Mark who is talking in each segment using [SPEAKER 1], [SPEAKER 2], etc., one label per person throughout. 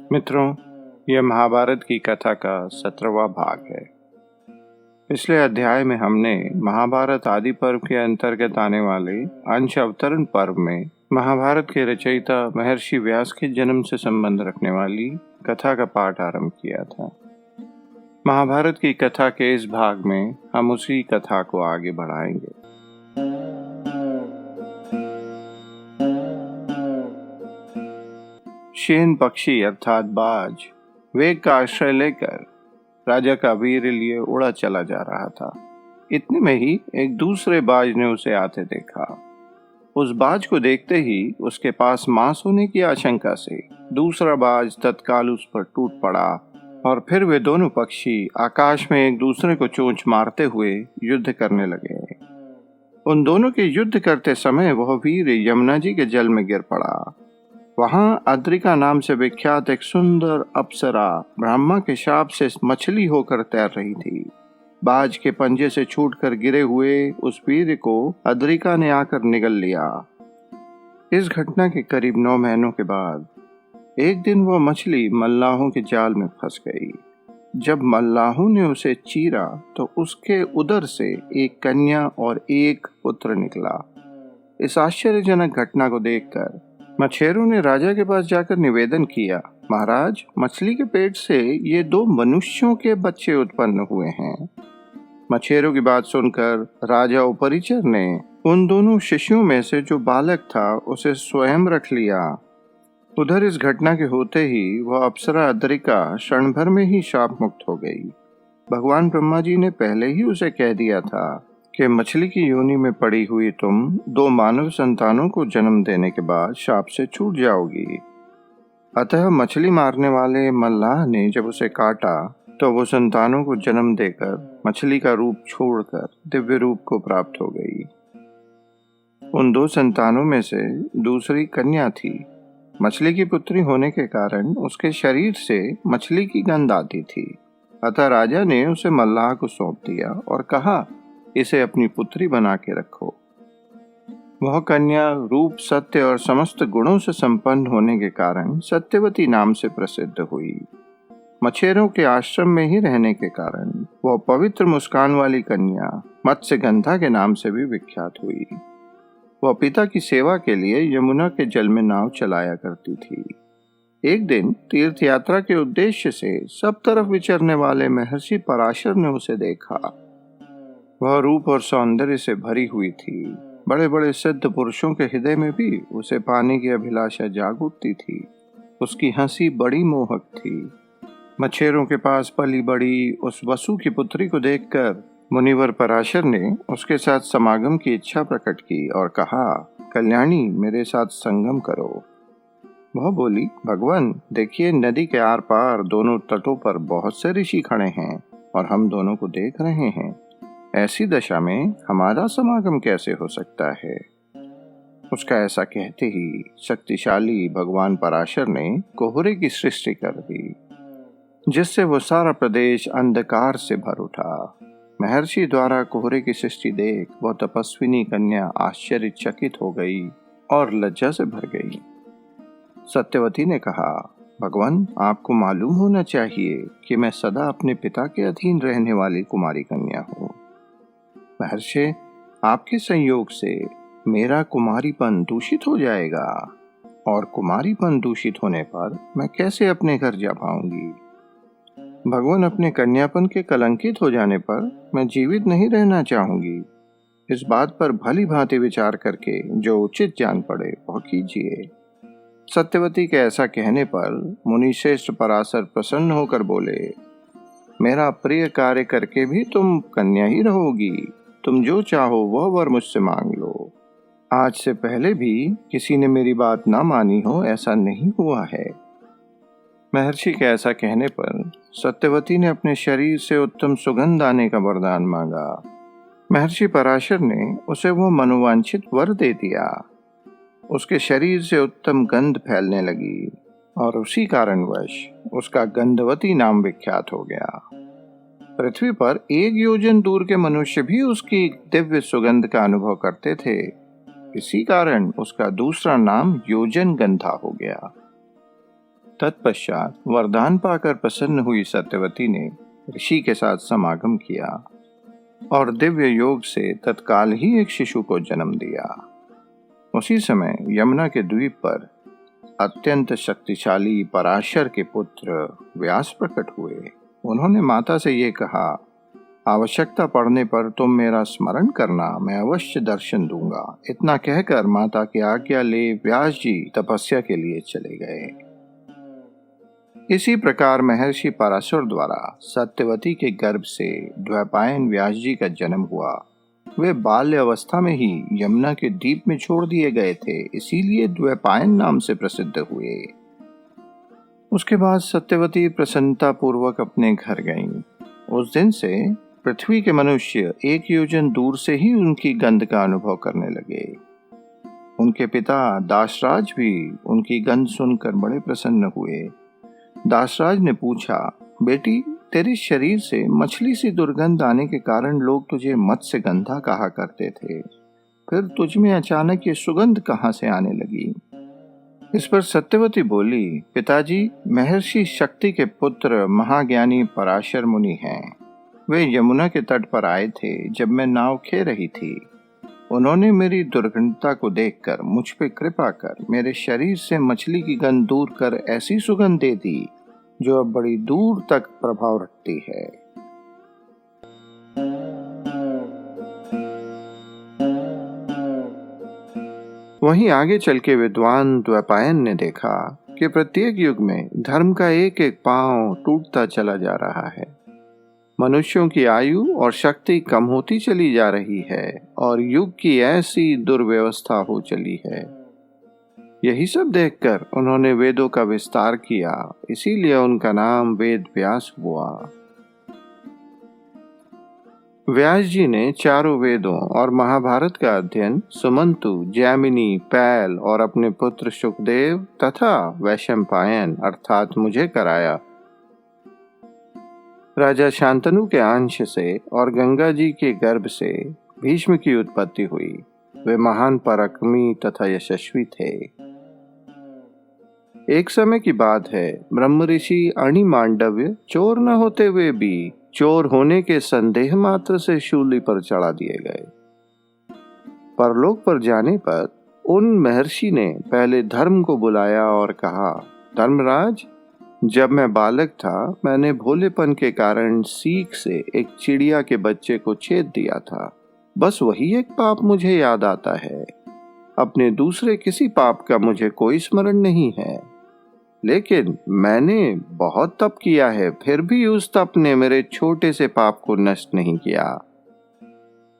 [SPEAKER 1] मित्रों, यह महाभारत की कथा का 17वां भाग है। पिछले अध्याय में हमने महाभारत आदि पर्व के अंतर्गत आने वाले अंश अवतरण पर्व में महाभारत के रचयिता महर्षि व्यास के जन्म से संबंध रखने वाली कथा का पाठ आरंभ किया था। महाभारत की कथा के इस भाग में हम उसी कथा को आगे बढ़ाएंगे। शेन पक्षी अर्थात बाज वेग का आश्रय लेकर राजा का वीर लिए उड़ा चला जा रहा था। इतने में ही एक दूसरे बाज ने उसे आते देखा। उस बाज को देखते ही उसके पास मांस होने की आशंका से दूसरा बाज तत्काल उस पर टूट पड़ा और फिर वे दोनों पक्षी आकाश में एक दूसरे को चोंच मारते हुए युद्ध करने लगे। उन दोनों के युद्ध करते समय वह वीर यमुना जी के जल में गिर पड़ा। वहां अद्रिका नाम से विख्यात एक सुंदर अप्सरा ब्रह्मा के शाप से मछली होकर तैर रही थी। बाज के पंजे से छूटकर गिरे हुए उस वीर को अद्रिका ने आकर निगल लिया। इस घटना के करीब 9 महीनों के बाद एक दिन वह मछली मल्लाहों के जाल में फंस गई। जब मल्लाहों ने उसे चीरा तो उसके उदर से एक कन्या और एक पुत्र निकला। इस आश्चर्यजनक घटना को देखकर मछेरों ने राजा के पास जाकर निवेदन किया, महाराज, मछली के पेट से ये 2 मनुष्यों के बच्चे उत्पन्न हुए हैं। मछेरों की बात सुनकर राजा उपरिचर ने उन दोनों शिष्यों में से जो बालक था उसे स्वयं रख लिया। उधर इस घटना के होते ही वह अप्सरा अद्रिका क्षण भर में ही शाप मुक्त हो गई। भगवान ब्रह्मा जी ने पहले ही उसे कह दिया था कि मछली की योनि में पड़ी हुई तुम 2 मानव संतानों को जन्म देने के बाद शाप से छूट जाओगी। अतः मछली मारने वाले मल्लाह ने जब उसे काटा तो वो संतानों को जन्म देकर मछली का रूप छोड़कर दिव्य रूप को प्राप्त हो गई। उन 2 संतानों में से दूसरी कन्या थी। मछली की पुत्री होने के कारण उसके शरीर से मछली की गंध आती थी। अतः राजा ने उसे मल्लाह को सौंप दिया और कहा, इसे अपनी पुत्री बना के रखो। वह कन्या रूप, सत्य और समस्त गुणों से संपन्न होने के कारण सत्यवती नाम से प्रसिद्ध हुई। मछेरों के आश्रम में ही रहने के कारण वह पवित्र मुस्कान वाली कन्या मत्स्यगंधा के नाम से भी विख्यात हुई। वह पिता की सेवा के लिए यमुना के जल में नाव चलाया करती थी। एक दिन तीर्थ यात्रा के उद्देश्य से सब तरफ विचरने वाले महर्षि पराशर ने उसे देखा। वह रूप और सौंदर्य से भरी हुई थी। बड़े बड़े सिद्ध पुरुषों के हृदय में भी उसे पाने की अभिलाषा जाग उठती थी। उसकी हंसी बड़ी मोहक थी। मछेरों के पास पली बड़ी उस वसु की पुत्री को देखकर मुनिवर पराशर ने उसके साथ समागम की इच्छा प्रकट की और कहा, कल्याणी, मेरे साथ संगम करो। वह बोली, भगवान, देखिए, नदी के आर पार दोनों तटों पर बहुत से ऋषि खड़े हैं और हम दोनों को देख रहे हैं। ऐसी दशा में हमारा समागम कैसे हो सकता है? उसका ऐसा कहते ही शक्तिशाली भगवान पराशर ने कोहरे की सृष्टि कर दी, जिससे वो सारा प्रदेश अंधकार से भर उठा। महर्षि द्वारा कोहरे की सृष्टि देख वह तपस्विनी कन्या आश्चर्यचकित हो गई और लज्जा से भर गई। सत्यवती ने कहा, भगवान, आपको मालूम होना चाहिए कि मैं सदा अपने पिता के अधीन रहने वाली कुमारी कन्या हूँ। महर्षि, आपके संयोग से मेरा कुमारीपन दूषित हो जाएगा और कुमारीपन दूषित होने पर मैं कैसे अपने घर जा पाऊंगी? भगवान, अपने कन्यापन के कलंकित हो जाने पर मैं जीवित नहीं रहना चाहूंगी। इस बात पर भली भांति विचार करके जो उचित जान पड़े वह कीजिए। सत्यवती के ऐसा कहने पर मुनिश्रेष्ठ पराशर प्रसन्न होकर बोले, मेरा प्रिय कार्य करके भी तुम कन्या ही रहोगी। तुम जो चाहो वह वर मुझसे मांग लो। आज से पहले भी किसी ने मेरी बात ना मानी हो, ऐसा नहीं हुआ है। महर्षि के ऐसा कहने पर सत्यवती ने अपने शरीर से उत्तम सुगंध आने का वरदान मांगा। महर्षि पराशर ने उसे वह मनोवांछित वर दे दिया। उसके शरीर से उत्तम गंध फैलने लगी और उसी कारणवश उसका गंधवती नाम विख्यात हो गया। पृथ्वी पर 1 योजन दूर के मनुष्य भी उसकी दिव्य सुगंध का अनुभव करते थे। इसी कारण उसका दूसरा नाम योजन गंधा हो गया। तत्पश्चात वरदान पाकर प्रसन्न हुई सत्यवती ने ऋषि के साथ समागम किया और दिव्य योग से तत्काल ही एक शिशु को जन्म दिया। उसी समय यमुना के द्वीप पर अत्यंत शक्तिशाली पराशर के पुत्र व्यास प्रकट हुए। उन्होंने माता से ये कहा, आवश्यकता पड़ने पर तुम मेरा स्मरण करना, मैं अवश्य दर्शन दूंगा। इतना कहकर माता की आज्ञा ले व्यास जी तपस्या के लिए चले गए। इसी प्रकार महर्षि पराशर द्वारा सत्यवती के गर्भ से द्वैपायन व्यास जी का जन्म हुआ। वे बाल्य अवस्था में ही यमुना के द्वीप में छोड़ दिए गए थे, इसीलिए द्वैपायन नाम से प्रसिद्ध हुए। उसके बाद सत्यवती प्रसन्नता पूर्वक अपने घर गईं। उस दिन से पृथ्वी के मनुष्य 1 योजन दूर से ही उनकी गंध का अनुभव करने लगे। उनके पिता दासराज भी उनकी गंध सुनकर बड़े प्रसन्न हुए। दासराज ने पूछा, बेटी, तेरे शरीर से मछली सी दुर्गंध आने के कारण लोग तुझे मत्स्य गंधा कहा करते थे, फिर तुझ में अचानक ये सुगंध कहाँ से आने लगी? इस पर सत्यवती बोली, पिताजी, महर्षि शक्ति के पुत्र महाज्ञानी पराशर मुनि हैं। वे यमुना के तट पर आए थे जब मैं नाव खे रही थी। उन्होंने मेरी दुर्गंधता को देखकर मुझ पे कृपा कर मेरे शरीर से मछली की गंध दूर कर ऐसी सुगंध दे दी जो अब बड़ी दूर तक प्रभाव रखती है। वहीं आगे चल के विद्वान द्वैपायन ने देखा कि प्रत्येक युग में धर्म का एक एक पांव टूटता चला जा रहा है। मनुष्यों की आयु और शक्ति कम होती चली जा रही है और युग की ऐसी दुर्व्यवस्था हो चली है। यही सब देखकर उन्होंने वेदों का विस्तार किया, इसीलिए उनका नाम वेद व्यास हुआ। व्यास जी ने चारों वेदों और महाभारत का अध्ययन सुमंतु, जैमिनी, पैल और अपने पुत्र शुकदेव तथा वैशंपायन अर्थात मुझे कराया। राजा शांतनु के अंश से और गंगा जी के गर्भ से भीष्म की उत्पत्ति हुई। वे महान पराक्रमी तथा यशस्वी थे। एक समय की बात है, ब्रह्म ऋषि अणि मांडव्य चोर न होते हुए भी चोर होने के संदेह मात्र से शूली पर चढ़ा दिए गए। परलोक पर जाने पर उन महर्षि ने पहले धर्म को बुलाया और कहा, धर्मराज, जब मैं बालक था मैंने भोलेपन के कारण सीख से एक चिड़िया के बच्चे को छेद दिया था। बस वही एक पाप मुझे याद आता है। अपने दूसरे किसी पाप का मुझे कोई स्मरण नहीं है। लेकिन मैंने बहुत तप किया है, फिर भी उस तप ने मेरे छोटे से पाप को नष्ट नहीं किया।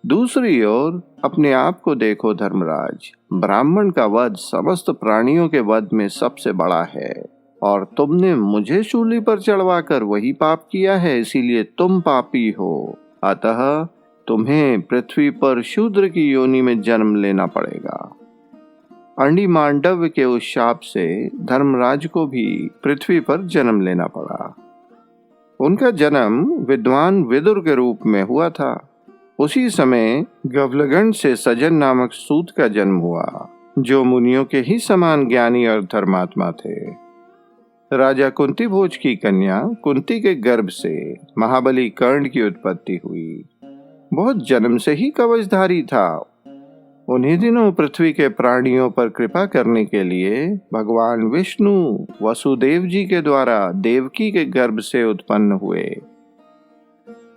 [SPEAKER 1] दूसरी ओर अपने आप को देखो धर्मराज, ब्राह्मण का वध समस्त प्राणियों के वध में सबसे बड़ा है और तुमने मुझे शूली पर चढ़वाकर वही पाप किया है, इसीलिए तुम पापी हो। अतः तुम्हें पृथ्वी पर शूद्र की योनि में जन्म लेना पड़ेगा। अणि मांडव्य के उस शाप से धर्मराज को भी पृथ्वी पर जन्म लेना पड़ा। उनका जन्म विद्वान विदुर के रूप में हुआ था। उसी समय गवलगण से सजन नामक सूत का जन्म हुआ, जो मुनियों के ही समान ज्ञानी और धर्मात्मा थे। राजा कुंती भोज की कन्या कुंती के गर्भ से महाबली कर्ण की उत्पत्ति हुई। बहुत जन्म से ही कवचधारी था। उन्हीं दिनों पृथ्वी के प्राणियों पर कृपा करने के लिए भगवान विष्णु वसुदेव जी के द्वारा देवकी के गर्भ से उत्पन्न हुए।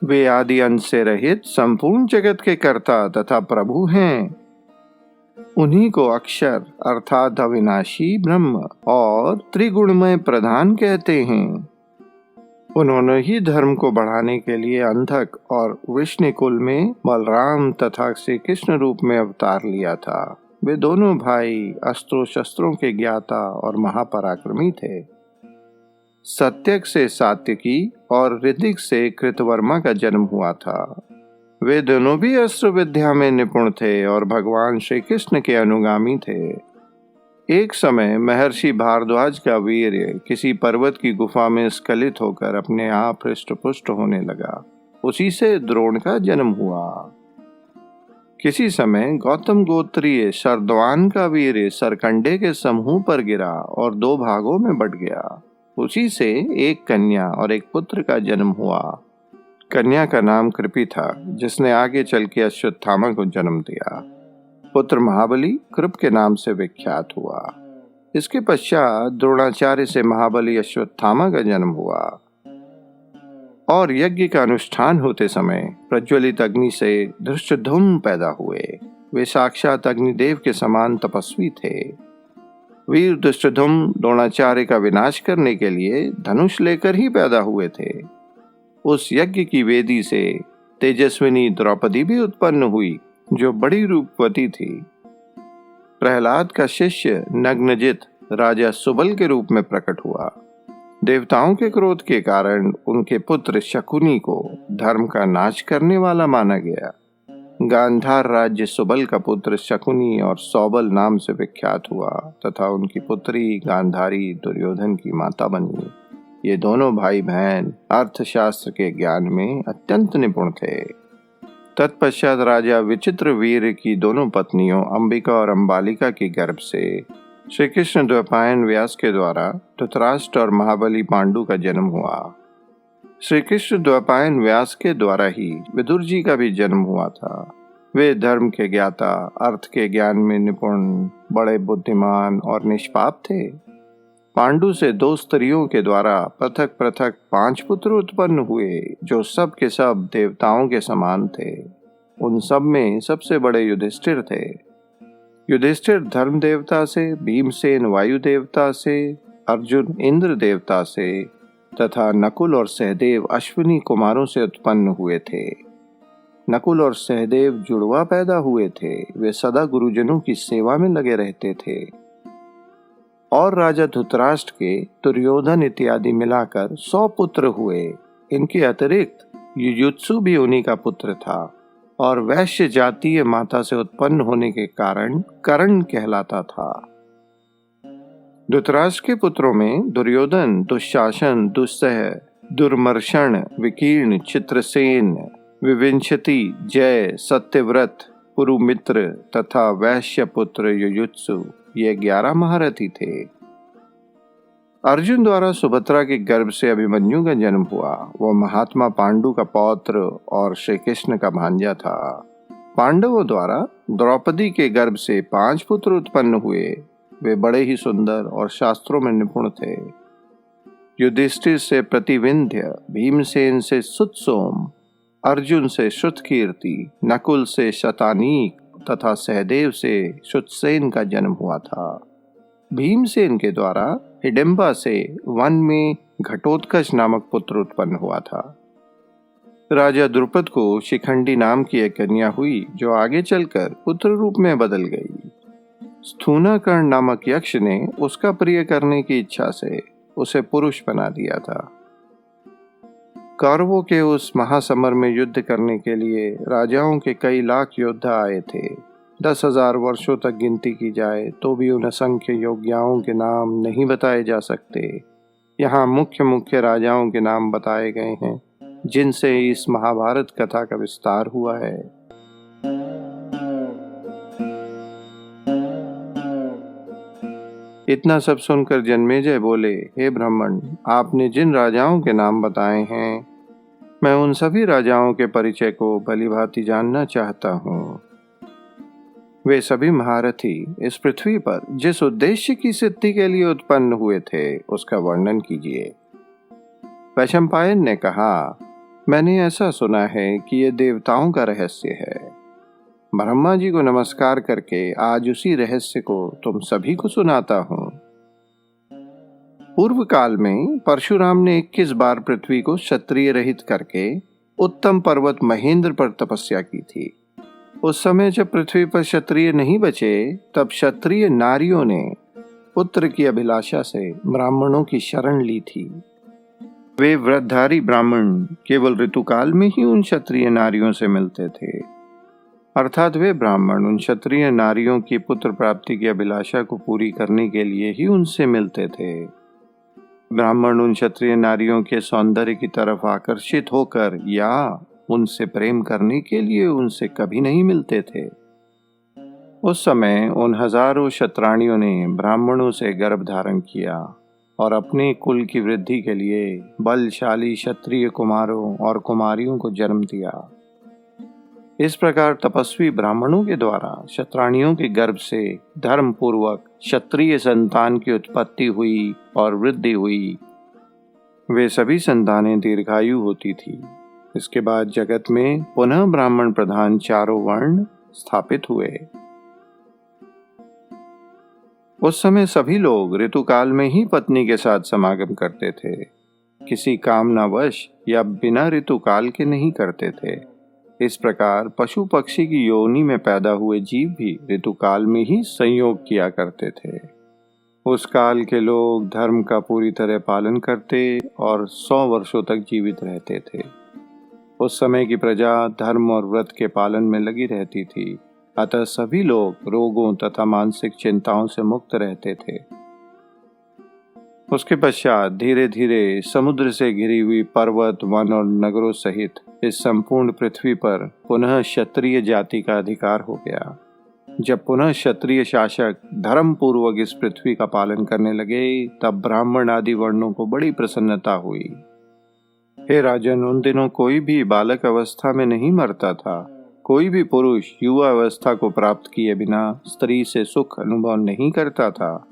[SPEAKER 1] वे आदि अंत से रहित संपूर्ण जगत के कर्ता तथा प्रभु हैं। उन्हीं को अक्षर अर्थात अविनाशी ब्रह्म और त्रिगुणमय प्रधान कहते हैं। उन्होंने ही धर्म को बढ़ाने के लिए अंधक और विष्णु कुल में बलराम तथा श्री कृष्ण रूप में अवतार लिया था। वे दोनों भाई अस्त्रों शस्त्रों के ज्ञाता और महापराक्रमी थे। सत्यक से सात्यकी और ऋतिक से कृतवर्मा का जन्म हुआ था। वे दोनों भी अस्त्र विद्या में निपुण थे और भगवान श्री कृष्ण के अनुगामी थे। एक समय महर्षि भारद्वाज का वीर्य किसी पर्वत की गुफा में स्खलित होकर अपने आप हृष्ट पुष्ट होने लगा। उसी से द्रोण का जन्म हुआ। किसी समय गौतम गोत्रीय शरद्वान का वीर्य सरकंडे के समूह पर गिरा और 2 भागों में बट गया। उसी से एक कन्या और एक पुत्र का जन्म हुआ। कन्या का नाम कृपि था, जिसने आगे चल के अश्वत्थामा को जन्म दिया। पुत्र महाबली कृप के नाम से विख्यात हुआ। इसके पश्चात द्रोणाचार्य से महाबली अश्वत्थामा का जन्म हुआ और यज्ञ का अनुष्ठान होते समय प्रज्वलित अग्नि से धृष्टद्युम्न पैदा हुए। वे साक्षात अग्निदेव के समान तपस्वी थे। वीर धृष्टद्युम्न द्रोणाचार्य का विनाश करने के लिए धनुष लेकर ही पैदा हुए थे। उस यज्ञ की वेदी से तेजस्विनी द्रौपदी भी उत्पन्न हुई, जो बड़ी रूपवती थी। प्रहलाद का शिष्य नग्नजित राजा सुबल के रूप में प्रकट हुआ। देवताओं के क्रोध के कारण उनके पुत्र शकुनी को धर्म का नाश करने वाला माना गया। गांधार राज्य सुबल का पुत्र शकुनी और सौबल नाम से विख्यात हुआ तथा उनकी पुत्री गांधारी दुर्योधन की माता बनी। ये दोनों भाई बहन अर्थशास्त्र के ज्ञान में अत्यंत निपुण थे। तत्पश्चात राजा विचित्रवीर्य की दोनों पत्नियों अंबिका और अंबालिका के गर्भ से श्री कृष्ण द्वैपायन व्यास के द्वारा धृतराष्ट्र और महाबली पांडु का जन्म हुआ। श्री कृष्ण द्वैपायन व्यास के द्वारा ही विदुर जी का भी जन्म हुआ था। वे धर्म के ज्ञाता, अर्थ के ज्ञान में निपुण, बड़े बुद्धिमान और निष्पाप थे। पांडु से 2 स्त्रियों के द्वारा पृथक पृथक 5 पुत्र उत्पन्न हुए, जो सब के सब देवताओं के समान थे। उन सब में सबसे बड़े युधिष्ठिर थे। युधिष्ठिर धर्म देवता से, भीमसेन वायु देवता से, अर्जुन इंद्र देवता से तथा नकुल और सहदेव अश्विनी कुमारों से उत्पन्न हुए थे। नकुल और सहदेव जुड़वा पैदा हुए थे। वे सदा गुरुजनों की सेवा में लगे रहते थे। और राजा धृतराष्ट्र के दुर्योधन इत्यादि मिलाकर 100 पुत्र हुए। इनके अतिरिक्त युयुत्सु भी उन्हीं का पुत्र था और वैश्य जातीय माता से उत्पन्न होने के कारण कर्ण कहलाता था। धृतराष्ट्र के पुत्रों में दुर्योधन, दुशासन, दुस्सह, दुर्मर्शन, विकीर्ण, चित्रसेन, विविंशति, जय, सत्यव्रत, पुरुमित्र तथा वैश्य पुत्र युयुत्सु ये 11 महारथी थे। अर्जुन द्वारा सुभद्रा के गर्भ से अभिमन्यु का जन्म हुआ। वह महात्मा पांडु का पौत्र और श्री कृष्ण का भांजा था। पांडवों द्वारा द्रौपदी के गर्भ से 5 पुत्र उत्पन्न हुए। वे बड़े ही सुंदर और शास्त्रों में निपुण थे। युधिष्ठिर से प्रतिविंध्य, भीमसेन से सुतसोम, अर्जुन से श्रुतकीर्ति, नकुल से शतानीक तथा सहदेव से शुतसेन का जन्म हुआ था। भीमसेन के द्वारा हिडिंबा से वन में घटोत्कच नामक पुत्र उत्पन्न हुआ था। राजा द्रुपद को शिखंडी नाम की एक कन्या हुई, जो आगे चलकर पुत्र रूप में बदल गई। स्थूनाकर्ण नामक यक्ष ने उसका प्रिय करने की इच्छा से उसे पुरुष बना दिया था। कौरवों के उस महासमर में युद्ध करने के लिए राजाओं के कई लाख योद्धा आए थे। 10,000 वर्षों तक गिनती की जाए तो भी उन असंख्य योद्धाओं के नाम नहीं बताए जा सकते। यहाँ मुख्य मुख्य राजाओं के नाम बताए गए हैं, जिनसे इस महाभारत कथा का विस्तार हुआ है। इतना सब सुनकर जन्मेजय बोले, हे ब्राह्मण, आपने जिन राजाओं के नाम बताए हैं, मैं उन सभी राजाओं के परिचय को भलीभांति जानना चाहता हूँ। वे सभी महारथी इस पृथ्वी पर जिस उद्देश्य की सिद्धि के लिए उत्पन्न हुए थे, उसका वर्णन कीजिए। वैशंपायन ने कहा, मैंने ऐसा सुना है कि यह देवताओं का रहस्य है। ब्रह्मा जी को नमस्कार करके आज उसी रहस्य को तुम सभी को सुनाता हूँ। पूर्व काल में परशुराम ने 21 बार पृथ्वी को क्षत्रिय रहित करके उत्तम पर्वत महेंद्र पर तपस्या की थी। उस समय जब पृथ्वी पर क्षत्रिय नहीं बचे, तब क्षत्रिय नारियों ने पुत्र की अभिलाषा से ब्राह्मणों की शरण ली थी। वे व्रतधारी ब्राह्मण केवल ऋतुकाल में ही उन क्षत्रिय नारियों से मिलते थे, अर्थात वे ब्राह्मण उन क्षत्रिय नारियों की पुत्र प्राप्ति की अभिलाषा को पूरी करने के लिए ही उनसे मिलते थे। ब्राह्मण उन क्षत्रिय नारियों के सौंदर्य की तरफ आकर्षित होकर या उनसे प्रेम करने के लिए उनसे कभी नहीं मिलते थे। उस समय उन हजारों क्षत्राणियों ने ब्राह्मणों से गर्भ धारण किया और अपने कुल की वृद्धि के लिए बलशाली क्षत्रिय कुमारों और कुमारियों को जन्म दिया। इस प्रकार तपस्वी ब्राह्मणों के द्वारा क्षत्राणियों के गर्भ से धर्म पूर्वक क्षत्रिय संतान की उत्पत्ति हुई और वृद्धि हुई। वे सभी संतानें दीर्घायु होती थी। इसके बाद जगत में पुनः ब्राह्मण प्रधान चारों वर्ण स्थापित हुए। उस समय सभी लोग ऋतुकाल में ही पत्नी के साथ समागम करते थे। किसी कामनावश या बिना ऋतुकाल के नहीं करते थे। इस प्रकार पशु पक्षी की योनि में पैदा हुए जीव भी ऋतुकाल में ही संयोग किया करते थे। उस काल के लोग धर्म का पूरी तरह पालन करते और 100 वर्षों तक जीवित रहते थे। उस समय की प्रजा धर्म और व्रत के पालन में लगी रहती थी, अतः सभी लोग रोगों तथा मानसिक चिंताओं से मुक्त रहते थे। उसके पश्चात धीरे धीरे समुद्र से घिरी हुई पर्वत, वन और नगरों सहित इस संपूर्ण पृथ्वी पर पुनः क्षत्रिय जाति का अधिकार हो गया। जब पुनः क्षत्रिय शासक धर्म पूर्वक इस पृथ्वी का पालन करने लगे, तब ब्राह्मण आदि वर्णों को बड़ी प्रसन्नता हुई। हे राजन, उन दिनों कोई भी बालक अवस्था में नहीं मरता था। कोई भी पुरुष युवा अवस्था को प्राप्त किए बिना स्त्री से सुख अनुभव नहीं करता था।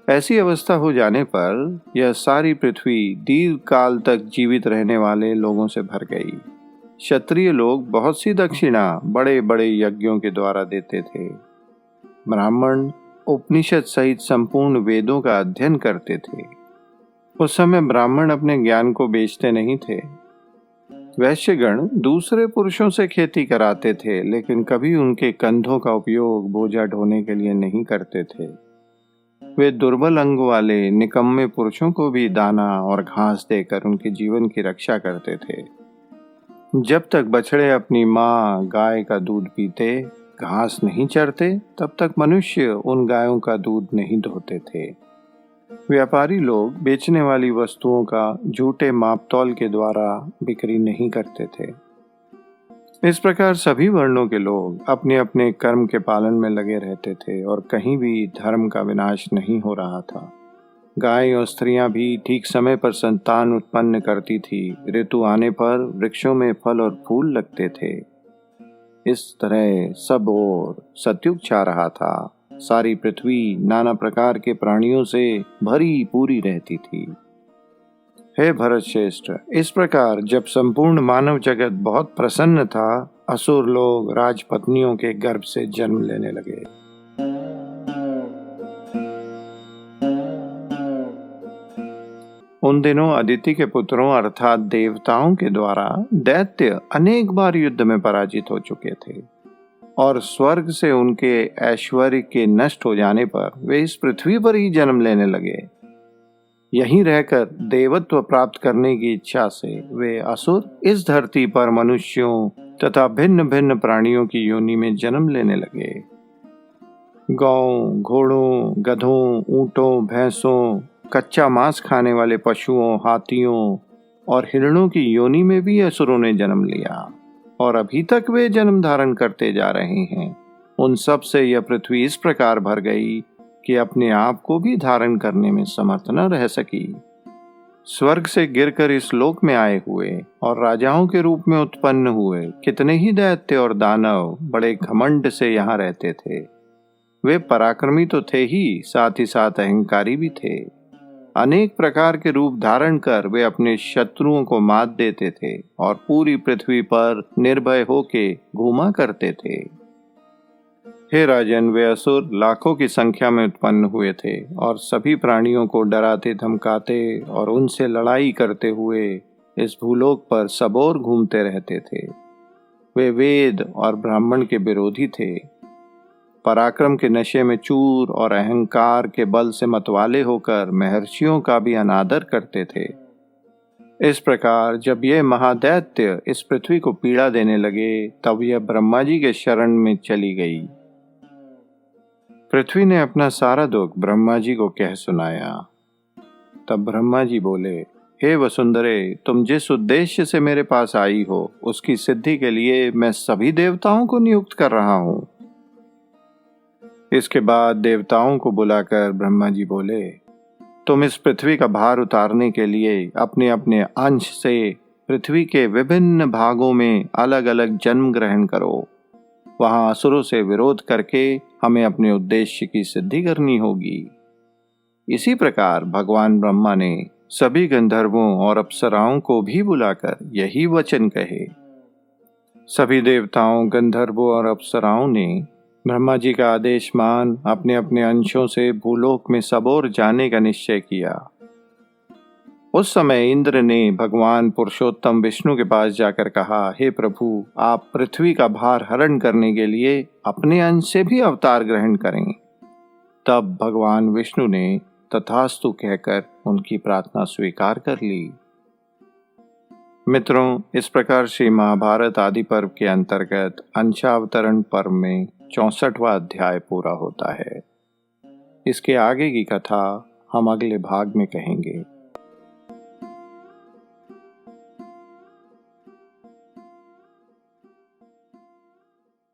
[SPEAKER 1] ऐसी अवस्था हो जाने पर यह सारी पृथ्वी दीर्घ काल तक जीवित रहने वाले लोगों से भर गई। क्षत्रिय लोग बहुत सी दक्षिणा बड़े बड़े यज्ञों के द्वारा देते थे। ब्राह्मण उपनिषद सहित संपूर्ण वेदों का अध्ययन करते थे। उस समय ब्राह्मण अपने ज्ञान को बेचते नहीं थे। वैश्यगण दूसरे पुरुषों से खेती कराते थे, लेकिन कभी उनके कंधों का उपयोग बोझा ढोने के लिए नहीं करते थे। वे दुर्बल अंग वाले निकम्मे पुरुषों को भी दाना और घास देकर उनके जीवन की रक्षा करते थे। जब तक बछड़े अपनी माँ गाय का दूध पीते, घास नहीं चरते, तब तक मनुष्य उन गायों का दूध नहीं धोते थे। व्यापारी लोग बेचने वाली वस्तुओं का झूठे मापतौल के द्वारा बिक्री नहीं करते थे। इस प्रकार सभी वर्णों के लोग अपने अपने कर्म के पालन में लगे रहते थे और कहीं भी धर्म का विनाश नहीं हो रहा था। गाय और स्त्रियां भी ठीक समय पर संतान उत्पन्न करती थी। ऋतु आने पर वृक्षों में फल और फूल लगते थे। इस तरह सब ओर सतयुग छा रहा था। सारी पृथ्वी नाना प्रकार के प्राणियों से भरी पूरी रहती थी। हे भरत श्रेष्ठ, इस प्रकार जब संपूर्ण मानव जगत बहुत प्रसन्न था, असुर लोग राजपत्नियों के गर्भ से जन्म लेने लगे। उन दिनों अदिति के पुत्रों अर्थात देवताओं के द्वारा दैत्य अनेक बार युद्ध में पराजित हो चुके थे और स्वर्ग से उनके ऐश्वर्य के नष्ट हो जाने पर वे इस पृथ्वी पर ही जन्म लेने लगे। यहीं रहकर देवत्व प्राप्त करने की इच्छा से वे असुर इस धरती पर मनुष्यों तथा भिन्न भिन्न प्राणियों की योनि में जन्म लेने लगे। गौ, घोड़ों, गधों, ऊंटों, भैंसों, कच्चा मांस खाने वाले पशुओं, हाथियों और हिरणों की योनि में भी असुरों ने जन्म लिया और अभी तक वे जन्म धारण करते जा रहे हैं। उन सब से यह पृथ्वी इस प्रकार भर गई कि अपने आप को भी धारण करने में समर्थ न रह सकी। स्वर्ग से गिरकर इस लोक में आए हुए और राजाओं के रूप में उत्पन्न हुए कितने ही दैत्य और दानव बड़े घमंड से यहाँ रहते थे। वे पराक्रमी तो थे ही, साथ ही साथ अहंकारी भी थे। अनेक प्रकार के रूप धारण कर वे अपने शत्रुओं को मात देते थे और पूरी पृथ्वी पर निर्भय होके घूमा करते थे। हे राजन, वे असुर लाखों की संख्या में उत्पन्न हुए थे और सभी प्राणियों को डराते धमकाते और उनसे लड़ाई करते हुए इस भूलोक पर सबोर घूमते रहते थे। वे वेद और ब्राह्मण के विरोधी थे। पराक्रम के नशे में चूर और अहंकार के बल से मतवाले होकर महर्षियों का भी अनादर करते थे। इस प्रकार जब ये महादैत्य इस पृथ्वी को पीड़ा देने लगे, तब यह ब्रह्मा जी के शरण में चली गई। पृथ्वी ने अपना सारा दुख ब्रह्मा जी को कह सुनाया। तब ब्रह्मा जी बोले, हे वसुंधरे, तुम जिस उद्देश्य से मेरे पास आई हो, उसकी सिद्धि के लिए मैं सभी देवताओं को नियुक्त कर रहा हूँ। इसके बाद देवताओं को बुलाकर ब्रह्मा जी बोले, तुम इस पृथ्वी का भार उतारने के लिए अपने अपने अंश से पृथ्वी के विभिन्न भागों में अलग अलग जन्म ग्रहण करो। वहां असुरों से विरोध करके हमें अपने उद्देश्य की सिद्धि करनी होगी। इसी प्रकार भगवान ब्रह्मा ने सभी गंधर्वों और अप्सराओं को भी बुलाकर यही वचन कहे। सभी देवताओं, गंधर्वों और अप्सराओं ने ब्रह्मा जी का आदेश मान अपने अपने अंशों से भूलोक में सबोर जाने का निश्चय किया। उस समय इंद्र ने भगवान पुरुषोत्तम विष्णु के पास जाकर कहा, हे प्रभु, आप पृथ्वी का भार हरण करने के लिए अपने अंश से भी अवतार ग्रहण करें। तब भगवान विष्णु ने तथास्तु कहकर उनकी प्रार्थना स्वीकार कर ली। मित्रों, इस प्रकार श्री महाभारत आदि पर्व के अंतर्गत अंशावतरण पर्व में 64वां अध्याय पूरा होता है। इसके आगे की कथा हम अगले भाग में कहेंगे।